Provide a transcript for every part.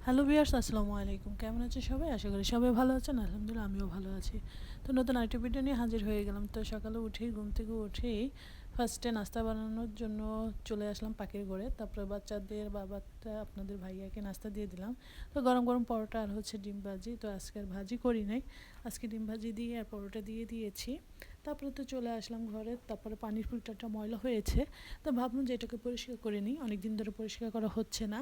Hello viewers, আসসালামু আলাইকুম। কেমন আছে সবাই? আশা করি সবাই ভালো আছেন। আলহামদুলিল্লাহ আমিও ভালো আছি। তো নতুন আরেকটি ভিডিও নিয়ে হাজির হয়ে গেলাম। তো সকালে উঠেই ঘুম থেকে উঠেই ফার্স্টে নাস্তা বানানোর জন্য চলে আসলাম পাখির ঘরে। তারপরে বাচ্চাদের বাবাটা আপনাদের ভাইয়াকে নাস্তা দিয়ে দিলাম। তো গরম গরম পরোটা আর হচ্ছে ডিম ভাজি। তো আজকে আর ভাজি করি নাই, আজকে ডিম ভাজি দিয়ে আর পরোটা দিয়ে দিয়েছি। তারপরে তো চলে আসলাম ঘরে। তারপরে পানির ফিল্টারটা ময়লা হয়েছে, তো ভাবলাম যে এটাকে পরিষ্কার করে নিই, অনেকদিন ধরে পরিষ্কার করা হচ্ছে না।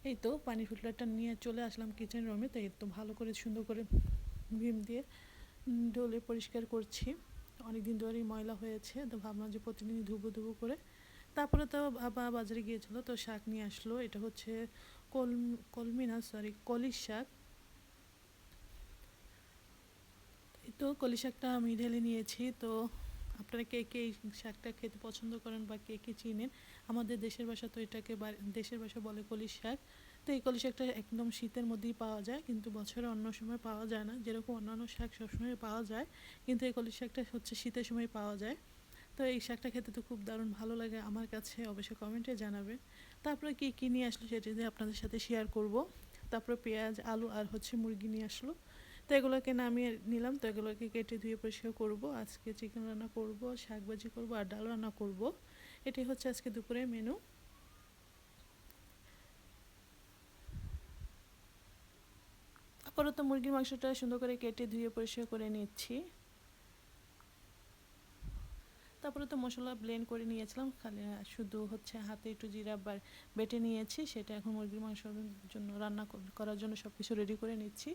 এই তো পানির ফিল্টারটা নিয়ে চলে আসলাম কিচেন রুমে। তো এই তো ভালো করে সুন্দর করে ভিম দিয়ে ডলে পরিষ্কার করছি। অনেক দিন ধরেই ময়লা হয়েছে, তো ভাবলাম যে প্রতিদিনই ধুবো ধুবো করে। তারপরে তো বাবা বাজারে গিয়েছিলো, তো শাক নিয়ে আসলো। এটা হচ্ছে কলমি না, সরি, কলির শাক। এই তো কলি শাকটা আমি ঢেলে নিয়েছি। তো আপনারা কে কে এই শাকটা খেতে পছন্দ করেন বা কে কে চিনেন? আমাদের দেশের ভাষা তো এটাকে দেশের ভাষা বলে কলি শাক। তো এই কলি শাকটা একদম শীতের মধ্যেই পাওয়া যায়, কিন্তু বছরে অন্য সময় পাওয়া যায় না। যেরকম অন্যান্য শাক সবসময় পাওয়া যায়, কিন্তু এই কলি শাকটা হচ্ছে শীতের সময় পাওয়া যায়। তো এই শাকটা খেতে তো খুব দারুণ ভালো লাগে আমার কাছে, অবশ্যই কমেন্টে জানাবেন। তারপরে কী কী নিয়ে আসলো সেটা দিয়ে আপনাদের সাথে শেয়ার করব। তারপরে পেঁয়াজ, আলু আর হচ্ছে মুরগি নিয়ে আসলো। তো এগুলোকে নামিয়ে নিলাম। তো এগুলোকে কেটে ধুয়ে পরিষ্কার করব। আজকে চিকেন রান্না করব, শাক ভাজি করব আর ডাল রান্না করব। এটাই হচ্ছে আজকে দুপুরের মেনু। আপাতত মুরগির মাংসটা সুন্দর করে কেটে ধুয়ে পরিষ্কার করে নিচ্ছি। তারপরে তো মশলা ব্লেন্ড করে নিয়েছিলাম, খালি শুধু হচ্ছে হাতে একটু জিরা বেটে নিয়েছি, সেটা এখন মুরগির মাংসের জন্য রান্না করার জন্য সব কিছু রেডি করে নিচ্ছি।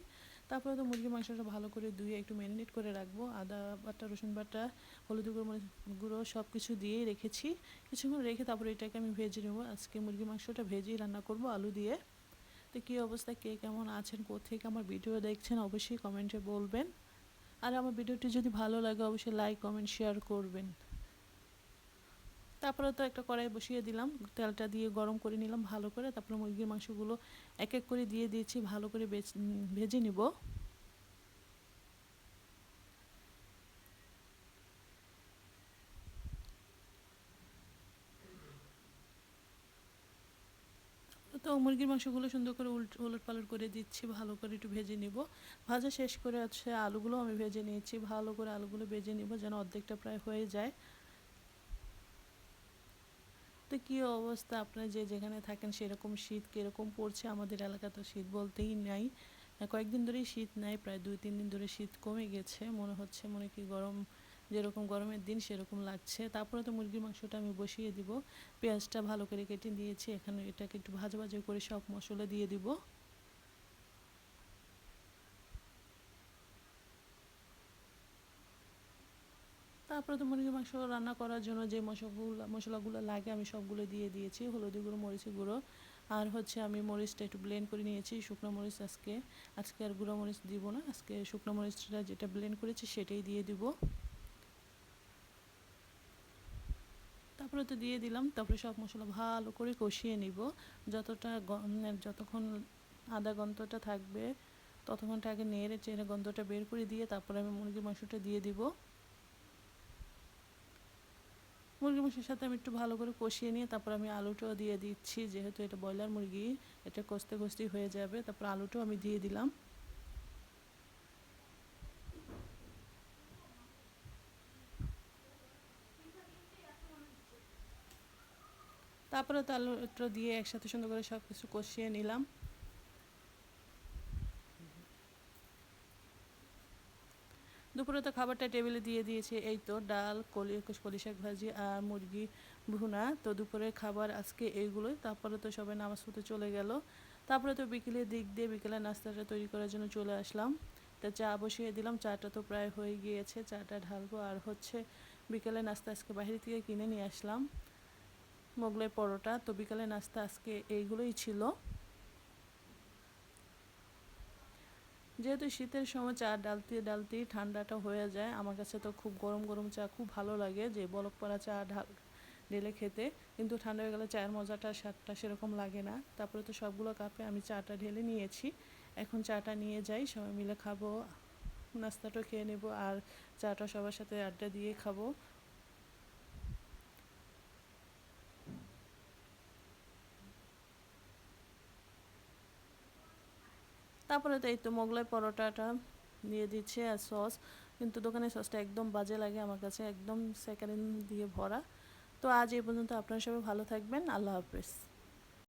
তারপরে তো মুরগির মাংসটা ভালো করে ধুয়ে একটু ম্যারিনেট করে রাখবো। আদা বাটা, রসুন বাটা, হলুদ গুঁড়ো, মরিচ গুঁড়ো সব কিছু দিয়েই রেখেছি। কিছুক্ষণ রেখে তারপরে এটাকে আমি ভেজে নেবো। আজকে মুরগির মাংসটা ভেজেই রান্না করব আলু দিয়ে। তো কী অবস্থা, কে কেমন আছেন, কোত্থেকে আমার ভিডিও দেখছেন অবশ্যই কমেন্টে বলবেন। আর আমার ভিডিওটি যদি ভালো লাগে অবশ্যই লাইক, কমেন্ট, শেয়ার করবেন। তারপরে তো একটা কড়াই বসিয়ে দিলাম, তেলটা দিয়ে গরম করে নিলাম ভালো করে। তারপরে মুরগির মাংসগুলো এক এক করে দিয়ে দিয়েছি, ভালো করে ভেজে নিব। তো মুরগির মাংসগুলো সুন্দর করে উলট পালট করে দিচ্ছি, ভালো করে একটু ভেজে নিব। ভাজা শেষ করে হচ্ছে আলুগুলো আমি ভেজে নিয়েছি, ভালো করে আলুগুলো ভেজে নিব যেন অর্ধেকটা প্রায় হয়ে যায়। তো কী অবস্থা, আপনারা যে যেখানে থাকেন সেরকম শীত কীরকম পড়ছে? আমাদের এলাকা তো শীত বলতেই নাই, কয়েকদিন ধরেই শীত নাই, প্রায় 2-3 দিন ধরে শীত কমে গেছে। মনে হচ্ছে মনে কি গরম, যেরকম গরমের দিন সেরকম লাগছে। তারপরে তো মুরগির মাংসটা আমি বসিয়ে দিব। পেঁয়াজটা ভালো করে কেটে দিয়েছি, এখানে এটাকে একটু ভাজা ভাজা করে সব মশলা দিয়ে দিব। তারপরে তো মুরগির মাংস রান্না করার জন্য যে মশলাগুলো লাগে আমি সবগুলো দিয়ে দিয়েছি। হলুদ গুঁড়ো, মরিচের গুঁড়ো, আর হচ্ছে আমি মরিচটা একটু ব্লেন্ড করে নিয়েছি, শুকনো মরিচ। আজকে আর গুঁড়ো মরিচ দিব না, আজকে শুকনো মরিচটা যেটা ব্লেন্ড করেছি সেটাই দিয়ে দিব। তারপরে তো দিয়ে দিলাম। তারপরে সব মশলা ভালো করে কষিয়ে নিব। যতক্ষণ আধা গন্ধটা থাকবে ততক্ষণটা আগে নেড়ে চেড়ে গন্ধটা বের করে দিয়ে তারপরে আমি মুরগির মাংসটা দিয়ে দিব। মুরগির মাংসের সাথে আমি একটু ভালো করে কষিয়ে নিয়ে তারপর আমি আলুটাও দিয়ে দিচ্ছি, যেহেতু এটা ব্রয়লার মুরগি, এটা কষতে কষতেই হয়ে যাবে। তারপর আলুটাও আমি দিয়ে দিলাম। তারপরে তো আলুটা দিয়ে একসাথে সুন্দর করে সব কিছু কষিয়ে নিলাম। দুপুরে তো খাবারটা টেবিলে দিয়ে দিয়েছি। এই তো ডাল, কলি শাক ভাজি আর মুরগি ভুনা। তো দুপুরের খাবার আজকে এইগুলোই। তারপরে তো সবাই নামাজ পড়তে চলে গেল। তারপরে তো বিকেলের দিক দিয়ে বিকেলের নাস্তাটা তৈরি করার জন্য চলে আসলাম। তা চা বসিয়ে দিলাম, চাটা তো প্রায় হয়ে গিয়েছে, চাটা ঢালবো। আর হচ্ছে বিকেলের নাস্তা আজকে বাইরে থেকে কিনে নিয়ে আসলাম মোগলাই পরোটা। তো বিকেলের নাস্তা আজকে এইগুলোই ছিল। যেহেতু শীতের সময় চা ডালতে ডালতেই ঠান্ডাটা হয়ে যায়, আমার কাছে তো খুব গরম গরম চা খুব ভালো লাগে, যে বলক পড়া চা ঢেলে খেতে। কিন্তু ঠান্ডা হয়ে গেলে চায়ের মজাটা স্বাদটা সেরকম লাগে না। তারপরে তো সবগুলো কাপে আমি চাটা ঢেলে নিয়েছি। এখন চাটা নিয়ে যাই, সবাই মিলে খাবো, নাস্তাটা খেয়ে নেব আর চাটা সবার সাথে আড্ডা দিয়ে খাবো। তারপরে তো এই তো মোগলাই পরোটাটা দিয়ে দিচ্ছে আর সস, কিন্তু দোকানের সসটা একদম বাজে লাগে আমার কাছে, একদম স্যাকারিন দিয়ে ভরা। তো আজ এই পর্যন্ত, আপনারা সবাই ভালো থাকবেন, আল্লাহ হাফেজ।